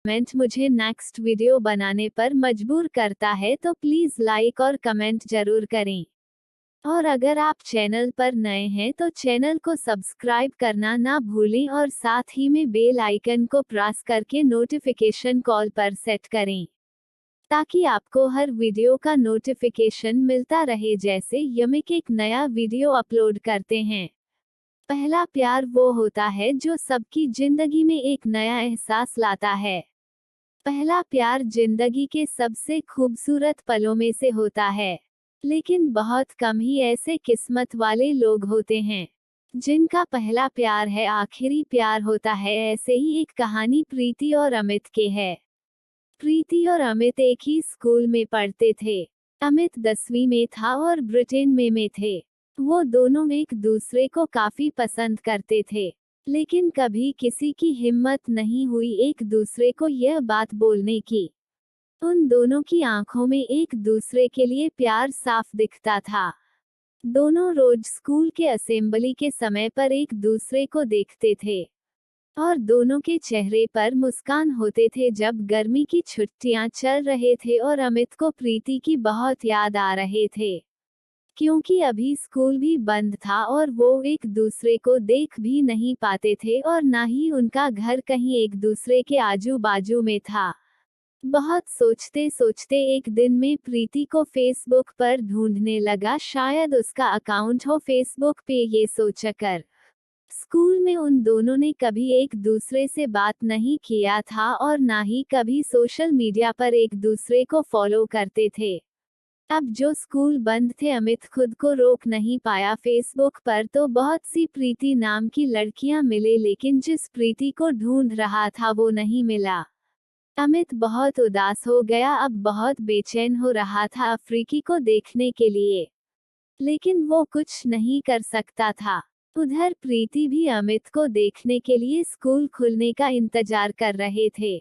Comment मुझे next video बनाने पर मजबूर करता है, तो प्लीज लाइक और कमेंट जरूर करें। और अगर आप चैनल पर नए हैं तो चैनल को सब्सक्राइब करना ना भूलें और साथ ही में बेल आइकन को प्रेस करके नोटिफिकेशन कॉल पर सेट करें, ताकि आपको हर वीडियो का नोटिफिकेशन मिलता रहे जैसे यमिक एक नया वीडियो अपलोड करते हैं। पहला प्यार वो होता है जो सबकी जिंदगी में एक नया एहसास लाता है। पहला प्यार जिंदगी के सबसे खूबसूरत पलों में से होता है, लेकिन बहुत कम ही ऐसे किस्मत वाले लोग होते हैं जिनका पहला प्यार है आखिरी प्यार होता है। ऐसे ही एक कहानी प्रीति और अमित के है। प्रीति और अमित एक ही स्कूल में पढ़ते थे। अमित 10वीं में था और ब्रिटेन में थे। वो दोनों एक दूसरे को काफी पसंद करते थे, लेकिन कभी किसी की हिम्मत नहीं हुई एक दूसरे को यह बात बोलने की। उन दोनों की आंखों में एक दूसरे के लिए प्यार साफ दिखता था। दोनों रोज स्कूल के असेंबली के समय पर एक दूसरे को देखते थे और दोनों के चेहरे पर मुस्कान होते थे जब गर्मी की छुट्टियां चल रहे थे और अमित को प्रीति की बहुत याद आ रहे थे, क्योंकि अभी स्कूल भी बंद था और वो एक दूसरे को देख भी नहीं पाते थे और ना ही उनका घर कहीं एक दूसरे के आजू बाजू में था। बहुत सोचते सोचते एक दिन में प्रीति को फेसबुक पर ढूंढने लगा, शायद उसका अकाउंट हो फेसबुक पे। ये सोचकर स्कूल में उन दोनों ने कभी एक दूसरे से बात नहीं किया था और ना ही कभी सोशल मीडिया पर एक दूसरे को फॉलो करते थे। अब जो स्कूल बंद थे, अमित खुद को रोक नहीं पाया फेसबुक पर तो बहुत सी प्रीति नाम की लड़कियां मिले, लेकिन जिस प्रीति को ढूंढ रहा था वो नहीं मिला। अमित बहुत उदास हो गया, अब बहुत बेचैन हो रहा था अफ्रीकी को देखने के लिए, लेकिन वो कुछ नहीं कर सकता था। उधर प्रीति भी अमित को देखने के लिए स्कूल खुलने का इंतजार कर रहे थे।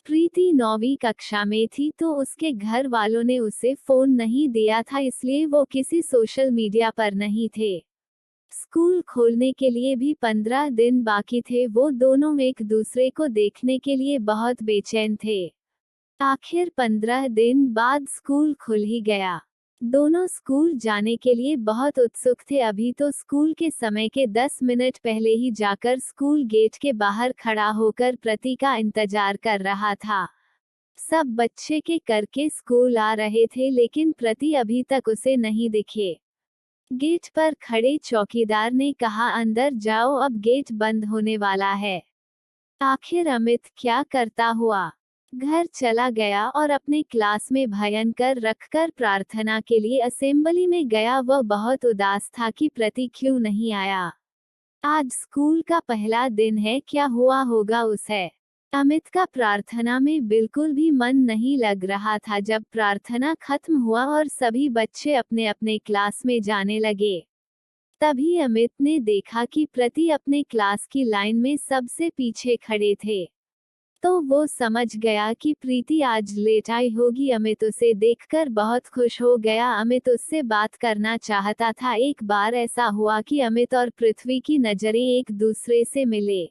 प्रीति 9वीं कक्षा में थी तो उसके घर वालों ने उसे फोन नहीं दिया था, इसलिए वो किसी सोशल मीडिया पर नहीं थे। स्कूल खोलने के लिए भी 15 दिन बाकी थे। वो दोनों एक दूसरे को देखने के लिए बहुत बेचैन थे। आखिर 15 दिन बाद स्कूल खुल ही गया। दोनों स्कूल जाने के लिए बहुत उत्सुक थे। अभी तो स्कूल के समय के 10 मिनट पहले ही जाकर स्कूल गेट के बाहर खड़ा होकर प्रति का इंतजार कर रहा था। सब बच्चे के करके स्कूल आ रहे थे, लेकिन प्रति अभी तक उसे नहीं दिखे। गेट पर खड़े चौकीदार ने कहा, अंदर जाओ, अब गेट बंद होने वाला है। आखिर अमित क्या करता हुआ घर चला गया और अपने क्लास में भयंकर रखकर प्रार्थना के लिए असेंबली में गया। वह बहुत उदास था कि प्रति क्यों नहीं आया। आज स्कूल का पहला दिन है, क्या हुआ होगा उसे। अमित का प्रार्थना में बिल्कुल भी मन नहीं लग रहा था। जब प्रार्थना खत्म हुआ और सभी बच्चे अपने अपने क्लास में जाने लगे, तभी अमित ने देखा कि प्रति अपने क्लास की लाइन में सबसे पीछे खड़े थे। तो वो समझ गया कि प्रीति आज लेट आई होगी। अमित उसे देखकर बहुत खुश हो गया। अमित उससे बात करना चाहता था। एक बार ऐसा हुआ कि अमित और पृथ्वी की नजरें एक दूसरे से मिले।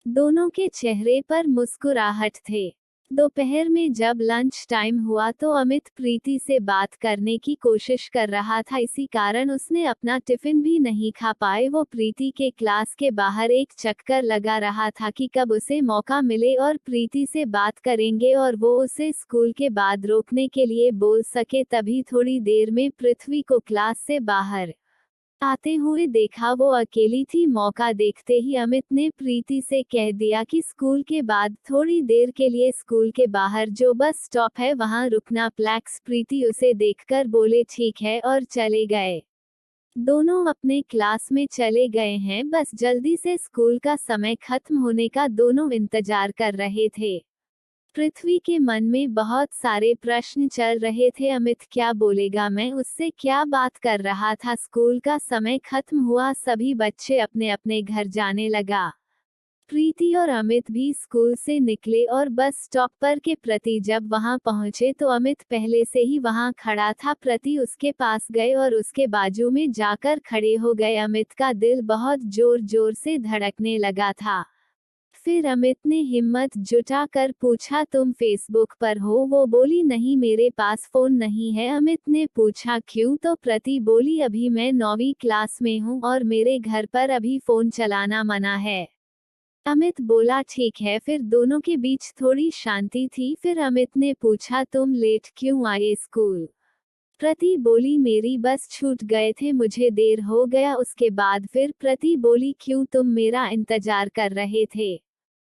दोनों के चेहरे पर मुस्कुराहट थे। दोपहर में जब लंच टाइम हुआ तो अमित प्रीति से बात करने की कोशिश कर रहा था, इसी कारण उसने अपना टिफिन भी नहीं खा पाए। वो प्रीति के क्लास के बाहर एक चक्कर लगा रहा था कि कब उसे मौका मिले और प्रीति से बात करेंगे और वो उसे स्कूल के बाद रोकने के लिए बोल सके। तभी थोड़ी देर में पृथ्वी को क्लास से बाहर आते हुए देखा। वो अकेली थी। मौका देखते ही अमित ने प्रीति से कह दिया कि स्कूल के बाद थोड़ी देर के लिए स्कूल के बाहर जो बस स्टॉप है वहां रुकना प्लेक्स। प्रीति उसे देखकर बोले ठीक है और चले गए। दोनों अपने क्लास में चले गए हैं, बस जल्दी से स्कूल का समय खत्म होने का दोनों इंतजार कर रहे थे। पृथ्वी के मन में बहुत सारे प्रश्न चल रहे थे। अमित क्या बोलेगा, मैं उससे क्या बात कर रहा था। स्कूल का समय खत्म हुआ, सभी बच्चे अपने अपने घर जाने लगा। प्रीति और अमित भी स्कूल से निकले और बस स्टॉप पर के प्रति जब वहां पहुंचे तो अमित पहले से ही वहां खड़ा था। प्रति उसके पास गए और उसके बाजू में जाकर खड़े हो गए। अमित का दिल बहुत जोर जोर से धड़कने लगा था। फिर अमित ने हिम्मत जुटाकर पूछा, तुम फेसबुक पर हो? वो बोली, नहीं मेरे पास फोन नहीं है। अमित ने पूछा, क्यों? तो प्रति बोली, अभी मैं 9वीं क्लास में हूँ और मेरे घर पर अभी फोन चलाना मना है। अमित बोला, ठीक है। फिर दोनों के बीच थोड़ी शांति थी। फिर अमित ने पूछा, तुम लेट क्यों आए स्कूल? प्रति बोली, मेरी बस छूट गए थे, मुझे देर हो गया। उसके बाद फिर प्रति बोली, क्यों, तुम मेरा इंतजार कर रहे थे?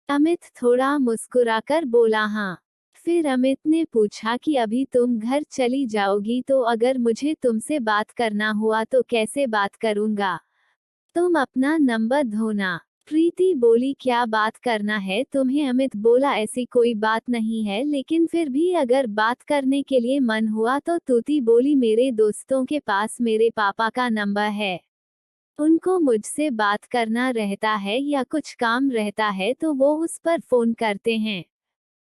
अमित थोड़ा मुस्कुराकर बोला, हाँ। फिर अमित ने पूछा कि अभी तुम घर चली जाओगी तो अगर मुझे तुमसे बात करना हुआ तो कैसे बात करूंगा? तुम अपना नंबर धोना। प्रीति बोली, क्या बात करना है तुम्हें? अमित बोला, ऐसी कोई बात नहीं है, लेकिन फिर भी अगर बात करने के लिए मन हुआ तो। तूती बोली, मेरे दोस्तों के पास मेरे पापा का नंबर है, उनको मुझसे बात करना रहता है या कुछ काम रहता है तो वो उस पर फोन करते हैं,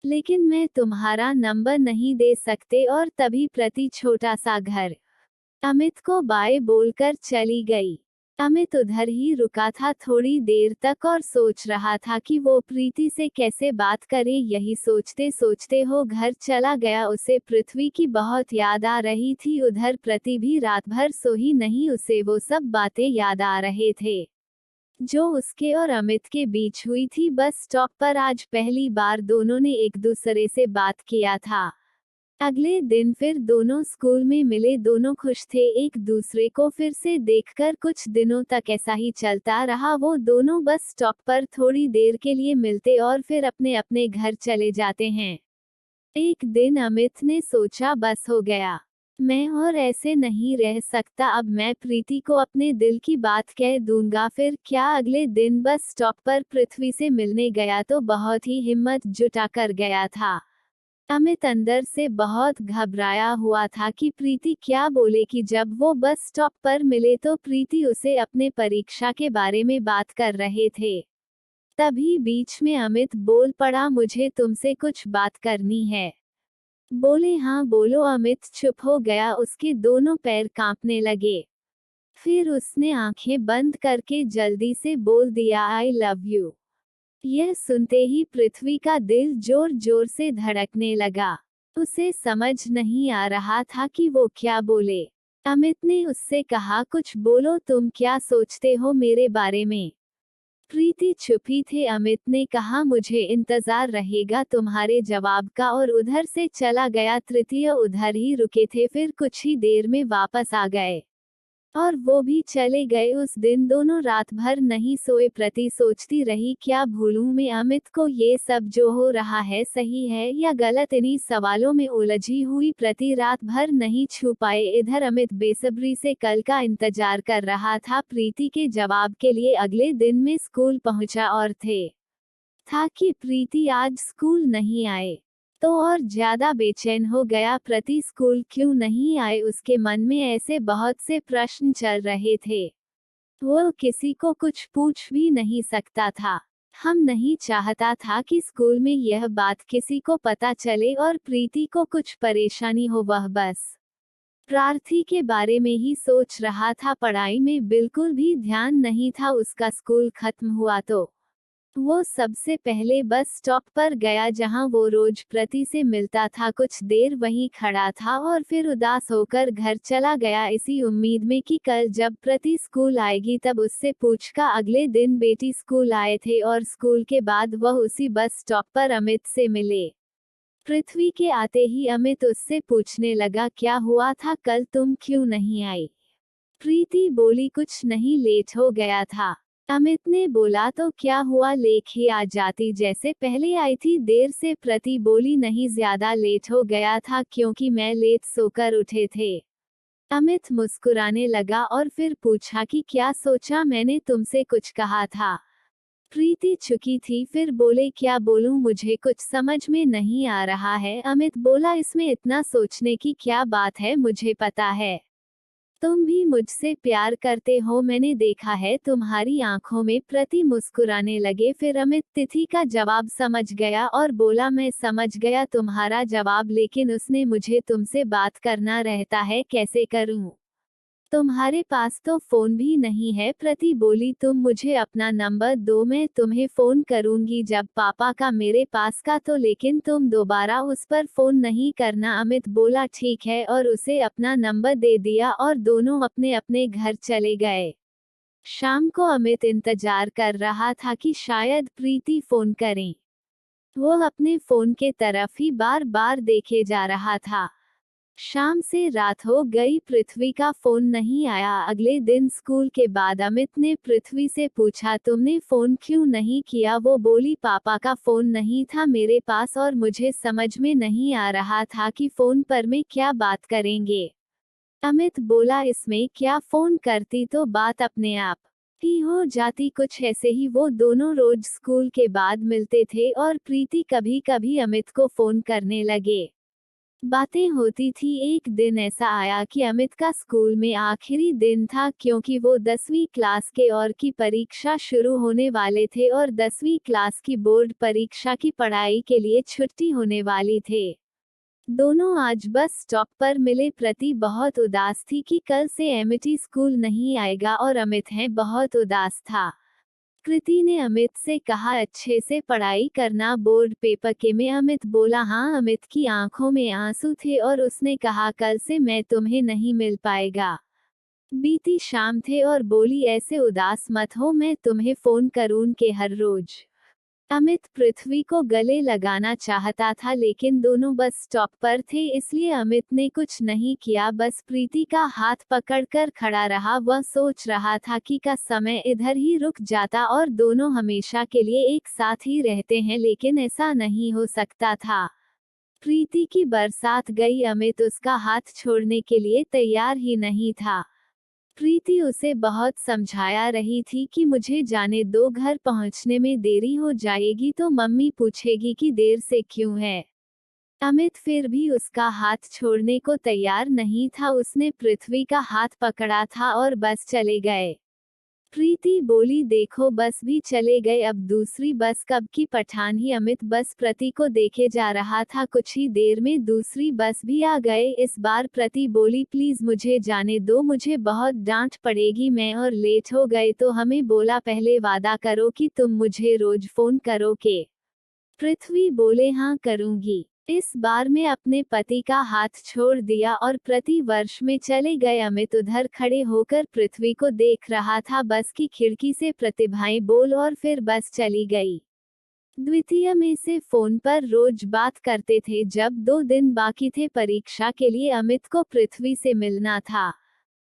लेकिन मैं तुम्हारा नंबर नहीं दे सकते। और तभी प्रति छोटा सा घर अमित को बाय बोलकर चली गई। अमित उधर ही रुका था थोड़ी देर तक और सोच रहा था कि वो प्रीति से कैसे बात करे। यही सोचते सोचते वो घर चला गया। उसे पृथ्वी की बहुत याद आ रही थी। उधर प्रति भी रात भर सोई नहीं, उसे वो सब बातें याद आ रहे थे जो उसके और अमित के बीच हुई थी बस स्टॉप पर। आज पहली बार दोनों ने एक दूसरे से बात किया था। अगले दिन फिर दोनों स्कूल में मिले, दोनों खुश थे एक दूसरे को फिर से देखकर। कुछ दिनों तक ऐसा ही चलता रहा। वो दोनों बस स्टॉप पर थोड़ी देर के लिए मिलते और फिर अपने अपने घर चले जाते हैं। एक दिन अमित ने सोचा, बस हो गया, मैं और ऐसे नहीं रह सकता। अब मैं प्रीति को अपने दिल की बात कह दूंगा। फिर क्या अगले दिन बस स्टॉप पर पृथ्वी से मिलने गया तो बहुत ही हिम्मत जुटा कर गया था। अमित अंदर से बहुत घबराया हुआ था कि प्रीति क्या बोलेगी। जब वो बस स्टॉप पर मिले तो प्रीति उसे अपने परीक्षा के बारे में बात कर रहे थे। तभी बीच में अमित बोल पड़ा, मुझे तुमसे कुछ बात करनी है। बोले, हाँ बोलो। अमित चुप हो गया, उसके दोनों पैर कांपने लगे। फिर उसने आंखें बंद करके जल्दी से बोल दिया, आई लव यू। यह सुनते ही पृथ्वी का दिल जोर जोर से धड़कने लगा। उसे समझ नहीं आ रहा था कि वो क्या बोले। अमित ने उससे कहा, कुछ बोलो, तुम क्या सोचते हो मेरे बारे में? प्रीति चुपी थे। अमित ने कहा, मुझे इंतजार रहेगा तुम्हारे जवाब का, और उधर से चला गया। तृतीय उधर ही रुके थे, फिर कुछ ही देर में वापस आ गए और वो भी चले गए। उस दिन दोनों रात भर नहीं सोए। प्रति सोचती रही, क्या भूलूं मैं अमित को? ये सब जो हो रहा है सही है या गलत? इन्हीं सवालों में उलझी हुई प्रति रात भर नहीं छू पाए। इधर अमित बेसब्री से कल का इंतजार कर रहा था, प्रीति के जवाब के लिए। अगले दिन में स्कूल पहुंचा और था कि प्रीति आज स्कूल नहीं आए तो और ज्यादा बेचैन हो गया। प्रति स्कूल क्यों नहीं आए, उसके मन में ऐसे बहुत से प्रश्न चल रहे थे। वो किसी को कुछ पूछ भी नहीं सकता था। हम नहीं चाहता था कि स्कूल में यह बात किसी को पता चले और प्रीति को कुछ परेशानी हो। वह बस प्रार्थी के बारे में ही सोच रहा था, पढ़ाई में बिल्कुल भी ध्यान नहीं था उसका। स्कूल खत्म हुआ तो वो सबसे पहले बस स्टॉप पर गया जहां वो रोज प्रति से मिलता था। कुछ देर वहीं खड़ा था और फिर उदास होकर घर चला गया, इसी उम्मीद में कि कल जब प्रति स्कूल आएगी तब उससे पूछगा। अगले दिन बेटी स्कूल आए थे और स्कूल के बाद वह उसी बस स्टॉप पर अमित से मिले। पृथ्वी के आते ही अमित उससे पूछने लगा, क्या हुआ था कल, तुम क्यों नहीं आई? प्रीति बोली, कुछ नहीं, लेट हो गया था। अमित ने बोला, तो क्या हुआ, लेख ही आ जाती जैसे पहले आई थी देर से। प्रति बोली, नहीं, ज्यादा लेट हो गया था क्योंकि मैं लेट सोकर उठे थे। अमित मुस्कुराने लगा और फिर पूछा कि क्या सोचा? मैंने तुमसे कुछ कहा था। प्रीति चुकी थी, फिर बोले, क्या बोलूं, मुझे कुछ समझ में नहीं आ रहा है। अमित बोला, इसमें इतना सोचने की क्या बात है, मुझे पता है तुम भी मुझसे प्यार करते हो, मैंने देखा है तुम्हारी आंखों में। प्रति मुस्कुराने लगे। फिर अमित तिथि का जवाब समझ गया और बोला, मैं समझ गया तुम्हारा जवाब, लेकिन उसने मुझे तुमसे बात करना रहता है, कैसे करूं? तुम्हारे पास तो फोन भी नहीं है। प्रीति बोली, तुम मुझे अपना नंबर दो, मैं तुम्हें फोन करूंगी जब पापा का मेरे पास का, तो लेकिन तुम दोबारा उस पर फोन नहीं करना। अमित बोला ठीक है, और उसे अपना नंबर दे दिया और दोनों अपने अपने घर चले गए। शाम को अमित इंतजार कर रहा था कि शायद प्रीति फोन करें। वो अपने फोन के तरफ ही बार बार देखे जा रहा था। शाम से रात हो गई, पृथ्वी का फोन नहीं आया। अगले दिन स्कूल के बाद अमित ने पृथ्वी से पूछा, तुमने फोन क्यों नहीं किया? वो बोली, पापा का फोन नहीं था मेरे पास और मुझे समझ में नहीं आ रहा था कि फोन पर में क्या बात करेंगे। अमित बोला, इसमें क्या, फोन करती तो बात अपने आप ही हो जाती। कुछ ऐसे ही वो दोनों रोज स्कूल के बाद मिलते थे और प्रीति कभी कभी अमित को फोन करने लगे। बातें होती थी। एक दिन ऐसा आया कि अमित का स्कूल में आखिरी दिन था, क्योंकि वो 10वीं क्लास के और की परीक्षा शुरू होने वाले थे और 10वीं क्लास की बोर्ड परीक्षा की पढ़ाई के लिए छुट्टी होने वाली थे। दोनों आज बस स्टॉप पर मिले। प्रीति बहुत उदास थी कि कल से अमित स्कूल नहीं आएगा और अमित है बहुत उदास था। कृति ने अमित से कहा, अच्छे से पढ़ाई करना बोर्ड पेपर के में। अमित बोला, हाँ। अमित की आंखों में आंसू थे और उसने कहा, कल से मैं तुम्हें नहीं मिल पाएगा। बीती शाम थे और बोली, ऐसे उदास मत हो, मैं तुम्हें फोन करूँ के हर रोज। अमित पृथ्वी को गले लगाना चाहता था, लेकिन दोनों बस स्टॉप पर थे, इसलिए अमित ने कुछ नहीं किया, बस प्रीति का हाथ पकड़कर खड़ा रहा। वह सोच रहा था कि का समय इधर ही रुक जाता और दोनों हमेशा के लिए एक साथ ही रहते हैं, लेकिन ऐसा नहीं हो सकता था। प्रीति की बरसात गई, अमित उसका हाथ छोड़ने के लिए तैयार ही नहीं था। प्रीति उसे बहुत समझाया रही थी कि मुझे जाने दो, घर पहुंचने में देरी हो जाएगी तो मम्मी पूछेगी कि देर से क्यों है। अमित फिर भी उसका हाथ छोड़ने को तैयार नहीं था। उसने पृथ्वी का हाथ पकड़ा था और बस चले गए। प्रीति बोली, देखो बस भी चले गए, अब दूसरी बस कब की? पठान ही। अमित बस प्रति को देखे जा रहा था। कुछ ही देर में दूसरी बस भी आ गए। इस बार प्रति बोली, प्लीज मुझे जाने दो, मुझे बहुत डांट पड़ेगी, मैं और लेट हो गए तो। हमें बोला, पहले वादा करो कि तुम मुझे रोज फोन करोगे। पृथ्वी बोले, हाँ करूंगी। इस बार में अपने पति का हाथ छोड़ दिया और प्रति वर्ष में चले गए। अमित उधर खड़े होकर पृथ्वी को देख रहा था। बस की खिड़की से प्रतिभाएं बोल और फिर बस चली गई। द्वितीय में से फोन पर रोज बात करते थे। जब 2 दिन बाकी थे परीक्षा के लिए, अमित को पृथ्वी से मिलना था।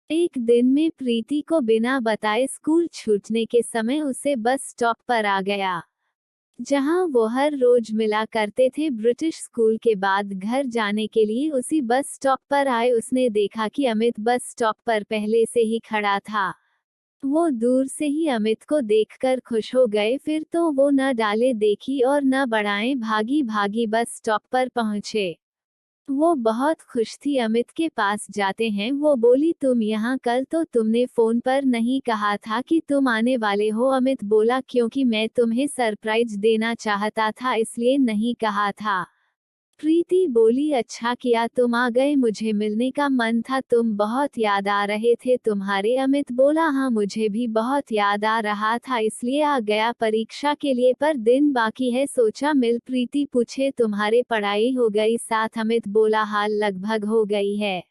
एक दिन में प्रीति को बिना बताए स्कूल छूटने के समय उसे बस स्टॉप पर आ गया, जहां वो हर रोज मिला करते थे। ब्रिटिश स्कूल के बाद घर जाने के लिए उसी बस स्टॉप पर आए। उसने देखा कि अमित बस स्टॉप पर पहले से ही खड़ा था। वो दूर से ही अमित को देखकर खुश हो गए। फिर तो वो न डाले देखी और न बढ़ाए, भागी भागी बस स्टॉप पर पहुंचे। वो बहुत खुश थी। अमित के पास जाते हैं वो बोली, तुम यहाँ, कल तो तुमने फोन पर नहीं कहा था कि तुम आने वाले हो? अमित बोला, क्योंकि मैं तुम्हें सरप्राइज देना चाहता था, इसलिए नहीं कहा था। प्रीति बोली, अच्छा किया तुम आ गए, मुझे मिलने का मन था, तुम बहुत याद आ रहे थे तुम्हारे। अमित बोला, हाँ मुझे भी बहुत याद आ रहा था, इसलिए आ गया परीक्षा के लिए, पर दिन बाकी है, सोचा मिल। प्रीति पूछे, तुम्हारे पढ़ाई हो गई साथ? अमित बोला, हाल लगभग हो गई है।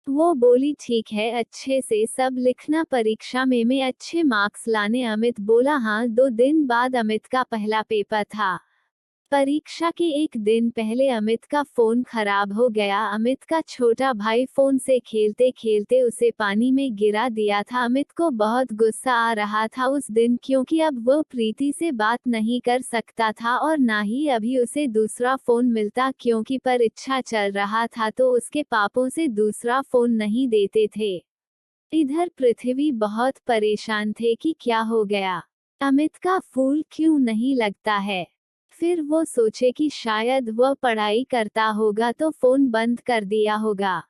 वो बोली, ठीक है, अच्छे से सब लिखना, परीक्षा में अच्छे मार्क्स लाने। अमित बोला, हाँ। 2 दिन बाद अमित का पहला पेपर था। परीक्षा के एक दिन पहले अमित का फोन खराब हो गया। अमित का छोटा भाई फोन से खेलते खेलते उसे पानी में गिरा दिया था। अमित को बहुत गुस्सा आ रहा था उस दिन, क्योंकि अब वो प्रीति से बात नहीं कर सकता था और ना ही अभी उसे दूसरा फोन मिलता, क्योंकि परीक्षा चल रहा था तो उसके पापों से दूसरा फोन नहीं देते थे। इधर पृथ्वी बहुत परेशान थे कि क्या हो गया, अमित का फूल क्यों नहीं लगता है। फिर वो सोचे कि शायद वह पढ़ाई करता होगा तो फोन बंद कर दिया होगा।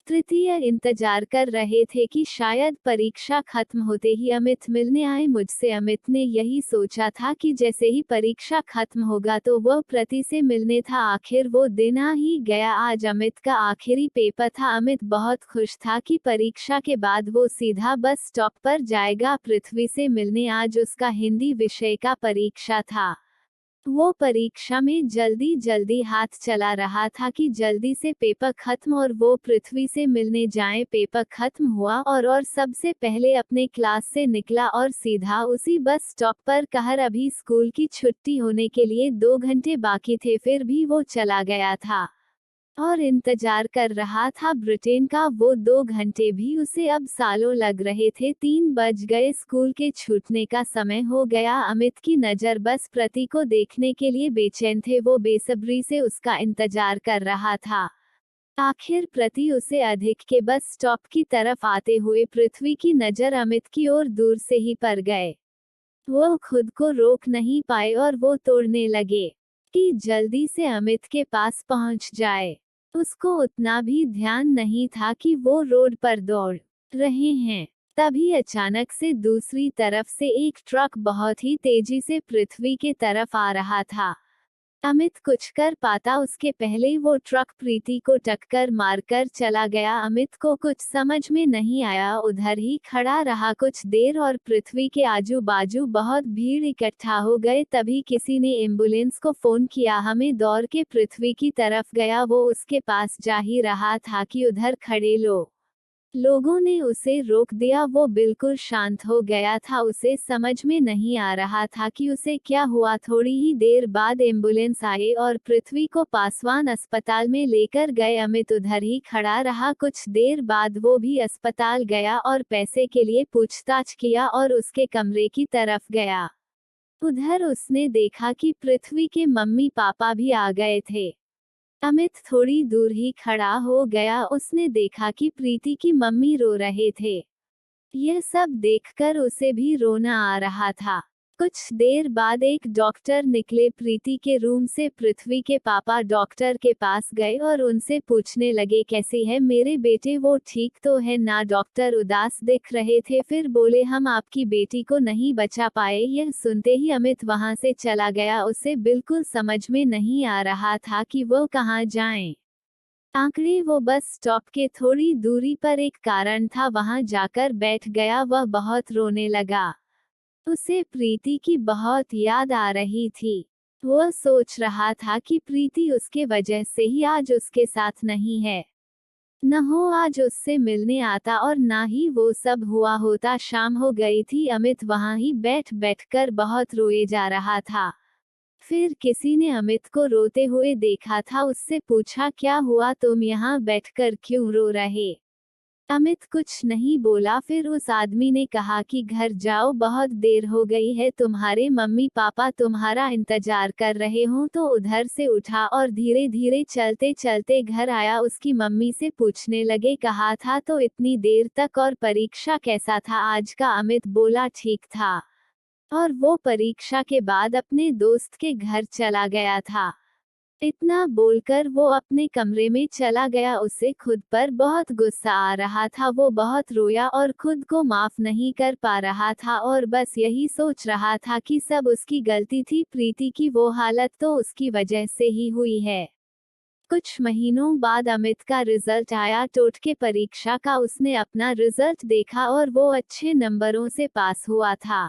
तृतीय इंतजार कर रहे थे कि शायद परीक्षा खत्म होते ही अमित मिलने आए मुझसे। अमित ने यही सोचा था कि जैसे ही परीक्षा खत्म होगा तो वह प्रति से मिलने था। आखिर वो दिन आ ही गया। आज अमित का आखिरी पेपर था। अमित बहुत खुश था कि परीक्षा के बाद वो सीधा बस स्टॉप पर जाएगा पृथ्वी से मिलने। आज उसका हिंदी विषय का परीक्षा था। वो परीक्षा में जल्दी जल्दी हाथ चला रहा था कि जल्दी से पेपर खत्म और वो पृथ्वी से मिलने जाए। पेपर खत्म हुआ और सबसे पहले अपने क्लास से निकला और सीधा उसी बस स्टॉप पर कहर। अभी स्कूल की छुट्टी होने के लिए 2 घंटे बाकी थे, फिर भी वो चला गया था और इंतजार कर रहा था ब्रिटेन का। वो 2 घंटे भी उसे अब सालों लग रहे थे। 3 बज गए, स्कूल के छूटने का समय हो गया। अमित की नज़र बस प्रति को देखने के लिए बेचैन थे। वो बेसब्री से उसका इंतजार कर रहा था। आखिर प्रति उसे अधिक के बस स्टॉप की तरफ आते हुए पृथ्वी की नज़र अमित की ओर दूर से ही पड़ गए। वो खुद को रोक नहीं पाए और वो तोड़ने लगे कि जल्दी से अमित के पास पहुंच जाए। उसको उतना भी ध्यान नहीं था कि वो रोड पर दौड़ रहे हैं। तभी अचानक से दूसरी तरफ से एक ट्रक बहुत ही तेजी से पृथ्वी के तरफ आ रहा था। अमित कुछ कर पाता उसके पहले वो ट्रक प्रीति को टक्कर मारकर चला गया। अमित को कुछ समझ में नहीं आया, उधर ही खड़ा रहा कुछ देर और पृथ्वी के आजू बाजू बहुत भीड़ इकट्ठा हो गए। तभी किसी ने एम्बुलेंस को फोन किया। हमें दौड़ के पृथ्वी की तरफ गया। वो उसके पास जा ही रहा था कि उधर खड़े लोगों ने उसे रोक दिया। वो बिल्कुल शांत हो गया था। उसे समझ में नहीं आ रहा था कि उसे क्या हुआ। थोड़ी ही देर बाद एम्बुलेंस आए और पृथ्वी को पासवान अस्पताल में लेकर गए। अमित उधर ही खड़ा रहा। कुछ देर बाद वो भी अस्पताल गया और पैसे के लिए पूछताछ किया और उसके कमरे की तरफ गया। उधर उसने देखा कि पृथ्वी के मम्मी पापा भी आ गए थे। अमित थोड़ी दूर ही खड़ा हो गया। उसने देखा कि प्रीति की मम्मी रो रहे थे। यह सब देखकर उसे भी रोना आ रहा था। कुछ देर बाद एक डॉक्टर निकले प्रीति के रूम से। पृथ्वी के पापा डॉक्टर के पास गए और उनसे पूछने लगे, कैसी है मेरे बेटे, वो ठीक तो है ना? डॉक्टर उदास दिख रहे थे। फिर बोले, हम आपकी बेटी को नहीं बचा पाए। यह सुनते ही अमित वहां से चला गया। उसे बिल्कुल समझ में नहीं आ रहा था कि वो कहाँ जाएं। आखिरी वो बस स्टॉप के थोड़ी दूरी पर एक कारण था, वहां जाकर बैठ गया। वह बहुत रोने लगा। उसे प्रीति की बहुत याद आ रही थी। वह सोच रहा था कि प्रीति उसके वजह से ही आज उसके साथ नहीं है। न हो आज उससे मिलने आता और ना ही वो सब हुआ होता। शाम हो गई थी। अमित वहां ही बैठकर बहुत रोए जा रहा था। फिर किसी ने अमित को रोते हुए देखा था। उससे पूछा, क्या हुआ, तुम यहाँ बैठकर क्यों रो रहे? अमित कुछ नहीं बोला। फिर उस आदमी ने कहा कि घर जाओ, बहुत देर हो गई है, तुम्हारे मम्मी पापा तुम्हारा इंतजार कर रहे हो। तो उधर से उठा और धीरे धीरे चलते चलते घर आया। उसकी मम्मी से पूछने लगे, कहा था तो इतनी देर तक, और परीक्षा कैसा था आज का? अमित बोला, ठीक था। और वो परीक्षा के बाद अपने दोस्त के घर चला गया था। इतना बोलकर वो अपने कमरे में चला गया। उसे खुद पर बहुत गुस्सा आ रहा था। वो बहुत रोया और खुद को माफ नहीं कर पा रहा था और बस यही सोच रहा था कि सब उसकी गलती थी। प्रीति की वो हालत तो उसकी वजह से ही हुई है। कुछ महीनों बाद अमित का रिजल्ट आया, टोटके परीक्षा का। उसने अपना रिजल्ट देखा और वो अच्छे नंबरों से पास हुआ था।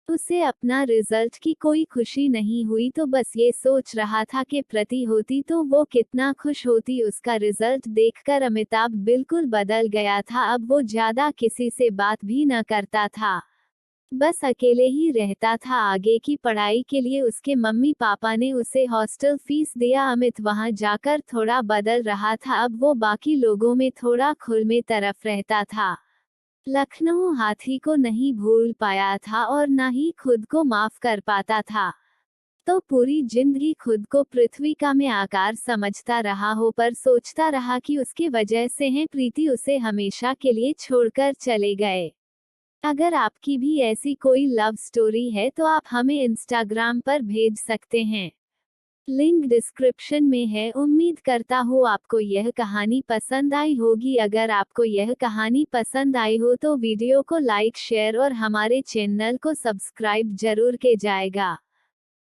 उसे अपना रिजल्ट की कोई खुशी नहीं हुई, तो बस ये सोच रहा था कि प्रति होती तो वो कितना खुश होती। उसका रिजल्ट देखकर अमिताभ बिल्कुल बदल गया था। अब वो ज्यादा किसी से बात भी न करता था, बस अकेले ही रहता था। आगे की पढ़ाई के लिए उसके मम्मी पापा ने उसे हॉस्टल फीस दिया। अमित वहां जाकर थोड़ा बदल रहा था। अब वो बाकी लोगों में थोड़ा खुल में तरफ रहता था। लखनऊ हाथी को नहीं भूल पाया था और न ही खुद को माफ कर पाता था। तो पूरी जिंदगी खुद को पृथ्वी का में आकार समझता रहा हो, पर सोचता रहा कि उसके वजह से है प्रीति उसे हमेशा के लिए छोड़कर चले गए। अगर आपकी भी ऐसी कोई लव स्टोरी है तो आप हमें इंस्टाग्राम पर भेज सकते हैं। लिंक डिस्क्रिप्शन में है। उम्मीद करता हूँ आपको यह कहानी पसंद आई होगी। अगर आपको यह कहानी पसंद आई हो तो वीडियो को लाइक शेयर और हमारे चैनल को सब्सक्राइब जरूर किया जाएगा।